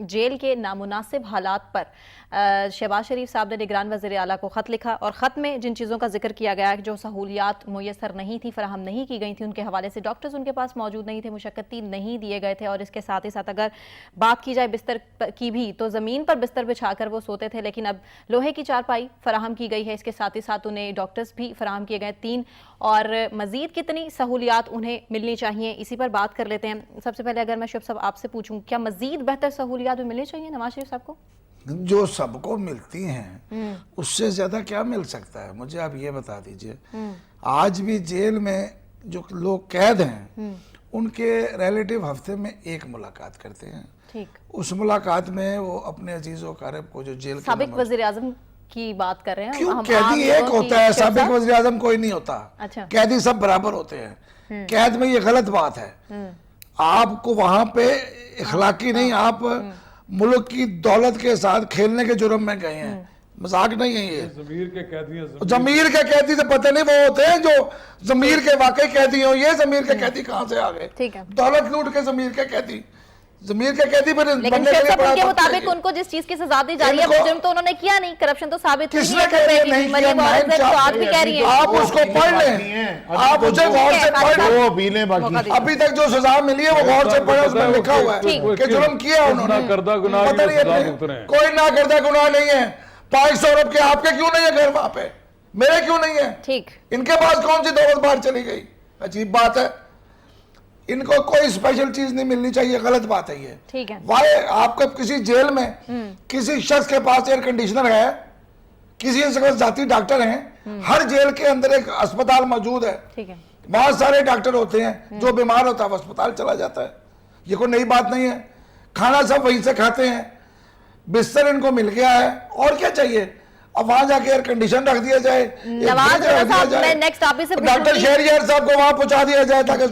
Jail کے نامناسب حالات پر شہباز شریف صاحب نے نگران وزیر اعلیٰ کو خط لکھا اور خط میں جن چیزوں کا ذکر کیا گیا جو سہولیات میسر نہیں تھی، فراہم نہیں کی گئی تھی، ان کے حوالے سے ڈاکٹرز ان کے پاس موجود نہیں تھے، مشقتی نہیں دیے گئے تھے، اور اس کے ساتھ ہی ساتھ اگر بات کی جائے بستر کی بھی تو زمین پر بستر بچھا کر وہ سوتے تھے، لیکن اب لوہے کی چارپائی فراہم کی گئی ہے، اس کے ساتھ ہی ساتھ انہیں ڈاکٹرز بھی فراہم کیے گئے 3، اور مزید کتنی سہولیات انہیں ملنی چاہیے اسی پر بات کر لیتے ہیں۔ سب سے پہلے اگر میں شعیب صاحب آپ سے پوچھوں، کیا مزید بہتر سہولیات ملنی چاہیے نواز شریف صاحب کو؟ جو سب کو ملتی ہیں اس سے زیادہ کیا مل سکتا ہے؟ مجھے آپ یہ بتا دیجئے، آج بھی جیل میں جو لوگ قید ہیں ان کے ریلیٹیو ہفتے میں ایک ملاقات کرتے ہیں، اس ملاقات میں وہ اپنے عزیز و اقارب کو جو جیل کے سابق وزیر اعظم کی بات کر رہے ہیں، کیوں قیدی ایک ہوتا ہے، سابق وزیر اعظم کوئی نہیں ہوتا، قیدی سب برابر ہوتے ہیں۔ قید میں یہ غلط بات ہے، آپ کو وہاں پہ اخلاقی نہیں، آپ ملک کی دولت کے ساتھ کھیلنے کے جرم میں گئے ہیں، مذاق نہیں ہے یہ۔ ضمیر کے قیدی ہیں، ضمیر کے قیدی سے پتہ نہیں وہ ہوتے ہیں جو ضمیر کے واقعی قیدی ہوں، یہ ضمیر کے قیدی کہاں سے آگئے؟ دولت لوٹ کے ضمیر کے قیدی، ضمیر کے قیدی پر لیکن شیخ صاحب ان کے مطابق ان کو جس چیز کی سزا دی جا رہی ہے مجرم تو انہوں نے کیا نہیں، کرپشن تو ثابت کس نے کہہ رہی نہیں کیا؟ آج بھی کہہ رہی ہیں آپ اس کو پڑھ لیں، آپ اسے غور سے پڑھ لیں، ابھی تک جو سزا ملی ہے وہ غور سے پڑھیں، اس میں لکھا ہوا ہے کہ جرم کیا انہوں نے، پتہ نہیں کوئی نہ کردہ گناہ نہیں ہے۔ 500 ارب کے آپ کے کیوں نہیں ہے گھر وہاں پہ؟ میرے کیوں نہیں ہے؟ ان کے پاس کون سی دولت باہر چلی گئی؟ عجیب بات ہے، ان کو کوئی اسپیشل چیز نہیں ملنی چاہیے، غلط بات ہے یہ۔ وائی آپ کو کسی جیل میں کسی شخص کے پاس ایئر کنڈیشنر ہے، کسی ذاتی ڈاکٹر ہیں، ہر جیل کے اندر ایک اسپتال موجود ہے، بہت سارے ڈاکٹر ہوتے ہیں، جو بیمار ہوتا ہے وہ اسپتال چلا جاتا ہے، یہ کوئی نئی بات نہیں ہے، کھانا سب وہیں سے کھاتے ہیں، بستر ان کو مل گیا ہے، اور کیا چاہیے؟ اب وہاں جا کے ایئر کنڈیشن رکھ دیا جائے، نواز صاحب میں نیکسٹ آپ ہی سے ڈاکٹر شہریار صاحب کو وہاں پہنچا دیا جائے تاکہ